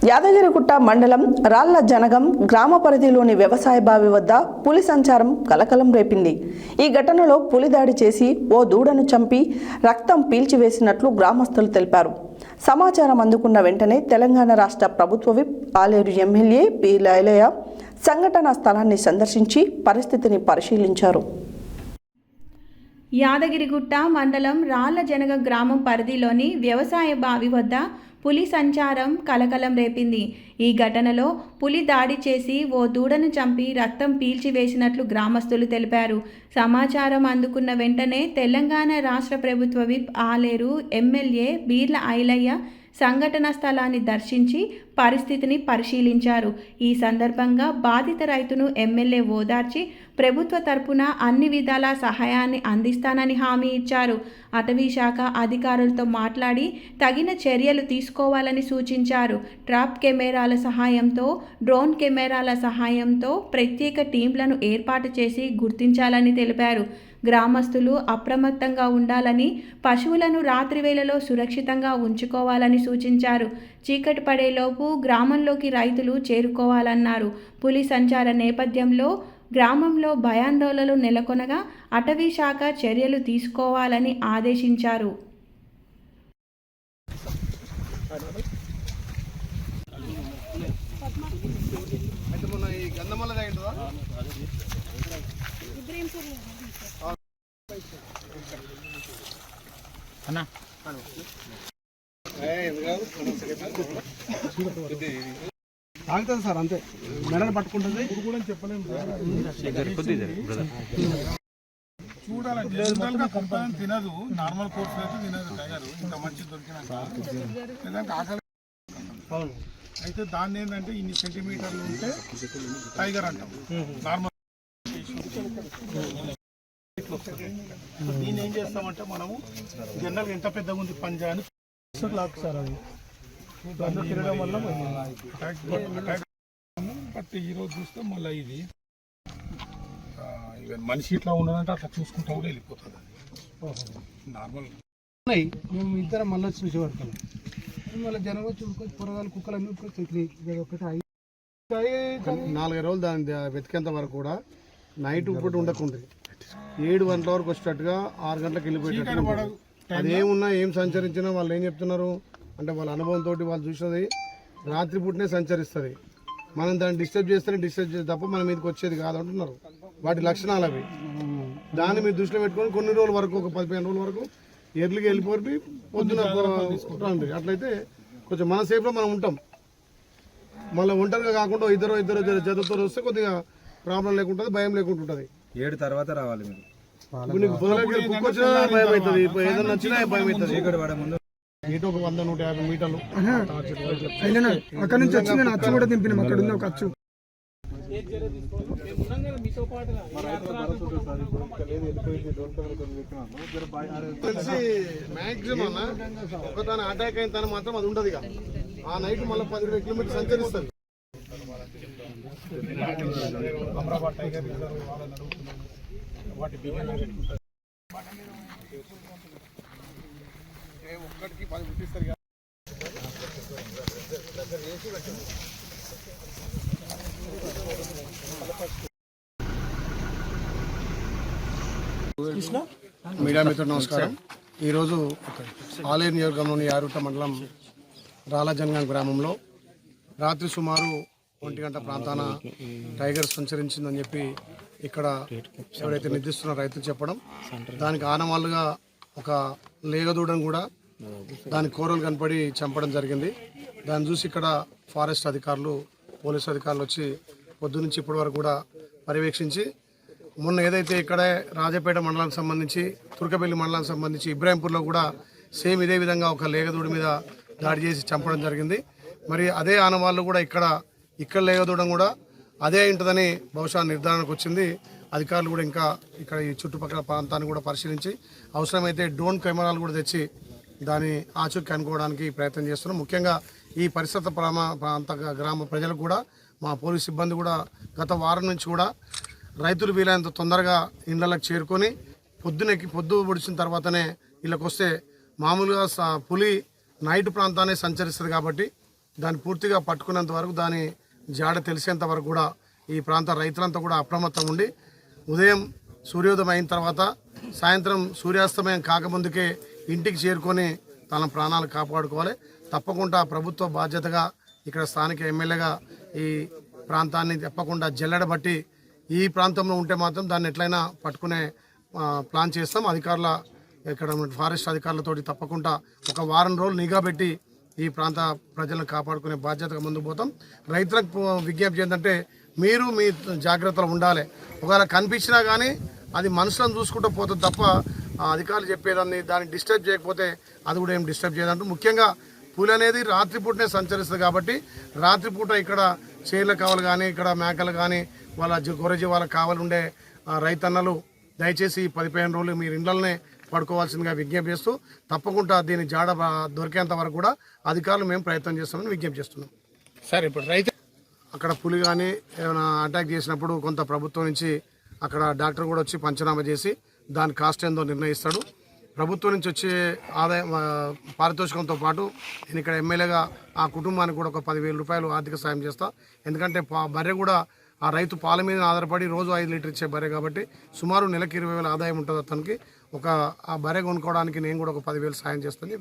యాదగిరిగుట్ట మండలం రాళ్ల జనగం గ్రామ పరిధిలోని వ్యవసాయ బావి వద్ద పులి సంచారం కలకలం రేపింది. ఈ ఘటనలో పులి దాడి చేసి ఓ దూడను చంపి రక్తం పీల్చివేసినట్లు గ్రామస్తులు తెలిపారు. సమాచారం అందుకున్న వెంటనే తెలంగాణ రాష్ట్ర ప్రభుత్వ whip Aler MLA P Lailaiah సంఘటనా స్థలాన్ని సందర్శించి పరిస్థితిని పరిశీలించారు. యాదగిరిగుట్ట మండలం రాళ్ల జనగ గ్రామం పరిధిలోని వ్యవసాయ బావి వద్ద పులి సంచారం కలకలం రేపింది. ఈ ఘటనలో పులి దాడి చేసి ఓ దూడను చంపి రక్తం పీల్చివేసినట్లు గ్రామస్తులు తెలిపారు. సమాచారం అందుకున్న వెంటనే తెలంగాణ రాష్ట్ర ప్రభుత్వ విప్ ఆలేరు ఎమ్మెల్యే బీర్ల ఐలయ్య సంఘటన స్థలాన్ని దర్శించి పరిస్థితిని పరిశీలించారు. ఈ సందర్భంగా బాధిత రైతును ఎమ్మెల్యే ఓదార్చి ప్రభుత్వ తరపున అన్ని విధాల సహాయాన్ని అందిస్తానని హామీ ఇచ్చారు. అటవీ శాఖ అధికారులతో మాట్లాడి తగిన చర్యలు తీసుకోవాలని సూచించారు. ట్రాప్ కెమెరాల సహాయంతో, డ్రోన్ కెమెరాల సహాయంతో ప్రత్యేక టీంలను ఏర్పాటు చేసి గుర్తించాలని తెలిపారు. గ్రామస్తులు అప్రమత్తంగా ఉండాలని, పశువులను రాత్రి వేళలో సురక్షితంగా ఉంచుకోవాలని సూచించారు. చీకటి పడేలోపు గ్రామంలోకి రైతులు చేరుకోవాలన్నారు. పులి సంచార నేపథ్యంలో గ్రామంలో భయాందోళనలు నెలకొనగా అటవీ శాఖ చర్యలు తీసుకోవాలని ఆదేశించారు. ఆగుతుంది సార్, అంతే మెడలు పట్టుకుంటుంది. కూడా చెప్పలేము చూడాలంటే కంపెనీ తినదు, నార్మల్ కోర్స్ అయితే తినదు. టైగర్ ఇంత మంచి దొరికినాక ఆకలి అయితే దాన్ని ఏంటంటే ఇన్ని సెంటీమీటర్లు ఉంటే టైగర్ అంటాం. నార్మల్ దీన్ని ఏం చేస్తామంటే మనము జనరల్గా ఎంత పెద్దగా ఉంది పంజా అని లాక్ సార్, అది అందులో తిరగడం వల్ల బట్ ఈరోజు చూస్తే మళ్ళీ ఇది మనిషి ఇట్లా ఉన్నదంటే అట్లా చూసుకుంటా కూడా వెళ్ళిపోతుంది. అది నార్మల్ మేము ఇద్దరం మళ్ళీ వచ్చి చూసి పడతాం. మళ్ళీ జనం వచ్చి ఉడుకొని పొరగాలు కుక్కలు అన్ని ఉడుకొని ఒకటి 4 రోజులు దాన్ని వెతికేంత వరకు కూడా నైట్ ఇప్పుడు ఉండకుండా 7 గంటల వరకు వచ్చేటట్టుగా 6 గంటలకు వెళ్ళిపోయేటట్టు. అదేమున్నా ఏం సంచరించినా వాళ్ళు ఏం చెప్తున్నారు అంటే వాళ్ళ అనుభవంతో వాళ్ళు చూసినది రాత్రి పూటనే సంచరిస్తుంది. మనం దాన్ని డిస్టర్బ్ చేస్తే తప్ప మన మీదకి వచ్చేది కాదు అంటున్నారు. వాటి లక్షణాలు అవి. దాన్ని మీరు దృష్టిలో పెట్టుకొని కొన్ని రోజుల వరకు, ఒక 15 రోజుల వరకు ఎర్లీగా వెళ్ళిపోయి పొద్దున రండి. అట్లయితే కొంచెం మన సేఫ్లో మనం ఉంటాం. మళ్ళీ ఒంటరిగా కాకుండా ఇద్దరు జతతో వస్తే కొద్దిగా ప్రాబ్లం లేకుంటుంది, భయం లేకుండా ఉంటుంది. 7 తర్వాత రావాలి మీరు. కుక్క వచ్చినా భయం అవుతుంది, ఏదైనా వచ్చినా భయం అవుతుంది. ఇటు ఒక 100-150 మీటర్లు అక్కడ నుంచి వచ్చి నేను అచ్చు కూడా దింపినాం. అక్కడ ఉంది ఒక అచ్చు. తెలిసి మ్యాక్సిమం ఒక తన అటాక్ అయిన తన మాత్రం అది ఉండదు. ఆ నైట్ మళ్ళీ 10 కిలోమీటర్లు సంచరిస్తుంది. ఒక్కడికి 10 పుట్టిస్తారు. మీడియా మిత్రులు నమస్కారం. ఈరోజు ఆలేరు నియోజకవర్గంలోని యాదగిరిగుట్ట మండలం రాళ్ల జనగం గ్రామంలో రాత్రి సుమారు 1 గంట ప్రాంతాన టైగర్ సంచరించిందని చెప్పి ఇక్కడ ఎవరైతే నిర్దిస్తున్న రైతులు చెప్పడం, దానికి ఆనవాళ్ళుగా ఒక లేగదూడను కూడా దాని కూరలు కనపడి చంపడం జరిగింది. దాన్ని చూసి ఇక్కడ ఫారెస్ట్ అధికారులు, పోలీసు అధికారులు వచ్చి పొద్దునుంచి ఇప్పటి వరకు కూడా పర్యవేక్షించి, మొన్న ఏదైతే ఇక్కడ రాజపేట మండలానికి సంబంధించి, తుర్కపల్లి మండలానికి సంబంధించి ఇబ్రాహీంపూర్లో కూడా సేమ్ ఇదే విధంగా ఒక లేగదూడ మీద దాడి చేసి చంపడం జరిగింది. మరి అదే ఆనవాళ్ళు కూడా ఇక్కడ లేగదూడడం కూడా అదే ఉంటుందని బహుశా నిర్ధారణకు వచ్చింది. అధికారులు కూడా ఇంకా ఇక్కడ ఈ చుట్టుపక్కల ప్రాంతాన్ని కూడా పరిశీలించి అవసరమైతే డ్రోన్ కెమెరాలు కూడా తెచ్చి దాన్ని ఆచూకీ కనుక్కోవడానికి ప్రయత్నం చేస్తున్నాం. ముఖ్యంగా ఈ పరిసర ప్రాంత గ్రామ ప్రజలకు కూడా, మా పోలీస్ సిబ్బంది కూడా గత వారం నుంచి కూడా రైతులు వీలైనంత తొందరగా ఇళ్లకు చేరుకొని పొద్దు పొడిచిన తర్వాతనే ఇళ్ళకి వస్తే, మామూలుగా పులి నైట్ ప్రాంతాన్ని సంచరిస్తుంది కాబట్టి దాన్ని పూర్తిగా పట్టుకునేంత వరకు దాని జాడ తెలిసేంత వరకు కూడా ఈ ప్రాంత రైతులంతా కూడా అప్రమత్తంగా ఉండి ఉదయం సూర్యోదయం అయిన తర్వాత సాయంత్రం సూర్యాస్తమయం కాకముందుకే ఇంటికి చేరుకొని తన ప్రాణాలు కాపాడుకోవాలి. తప్పకుండా ప్రభుత్వ బాధ్యతగా ఇక్కడ స్థానిక ఎమ్మెల్యేగా ఈ ప్రాంతాన్ని తప్పకుండా జల్లెడబట్టి ఈ ప్రాంతంలో ఉంటే మాత్రం దాన్ని ఎట్లయినా పట్టుకునే ప్లాన్ చేస్తాం. అధికారుల ఇక్కడ ఫారెస్ట్ అధికారులతోటి తప్పకుండా ఒక వారం రోజులు నిఘా పెట్టి ఈ ప్రాంత ప్రజలను కాపాడుకునే బాధ్యతగా ముందుకు పోతాం. రైతులకు విజ్ఞప్తి ఏంటంటే మీరు మీ జాగ్రత్తలు ఉండాలి. ఒకవేళ కనిపించినా కానీ అది మనుషులను చూసుకుంటూ పోతుంది తప్ప అధికారులు చెప్పేదాన్ని దాన్ని డిస్టర్బ్ చేయకపోతే అది కూడా ఏం డిస్టర్బ్ చేయదంటూ. ముఖ్యంగా పులి అనేది రాత్రిపూటనే సంచరిస్తుంది కాబట్టి రాత్రిపూట ఇక్కడ చేర్ల కావాలి కానీ ఇక్కడ మేకలు కానీ వాళ్ళ గొర్రెజీవాళ్ళ కావాలి ఉండే రైతన్నలు దయచేసి 15 రోజులు మీరు ఇళ్లనే పడుకోవాల్సిందిగా విజ్ఞప్తి చేస్తూ తప్పకుండా దీని జాడ దొరికేంత వరకు కూడా అధికారులు మేము ప్రయత్నం చేస్తామని విజ్ఞప్తి చేస్తున్నాం. సార్ ఇప్పుడు రైతు అక్కడ పులి కానీ ఏమైనా అటాక్ చేసినప్పుడు కొంత ప్రభుత్వం నుంచి అక్కడ డాక్టర్ కూడా వచ్చి పంచనామా చేసి దాని కాస్ట్ ఏందో నిర్ణయిస్తాడు. ప్రభుత్వం నుంచి వచ్చే ఆదాయం పారితోషికంతో పాటు నేను ఇక్కడ ఎమ్మెల్యేగా ఆ కుటుంబానికి కూడా ఒక 10,000 రూపాయలు ఆర్థిక సాయం చేస్తా. ఎందుకంటే బర్రె కూడా ఆ రైతు పాల మీద ఆధారపడి రోజు 5 లీటర్ ఇచ్చే బర్రె కాబట్టి సుమారు నెలకు 20,000 ఆదాయం ఉంటుంది అతనికి. ఆ బర్రె కొనుక్కోవడానికి నేను కూడా ఒక 10,000 సాయం చేస్తాను.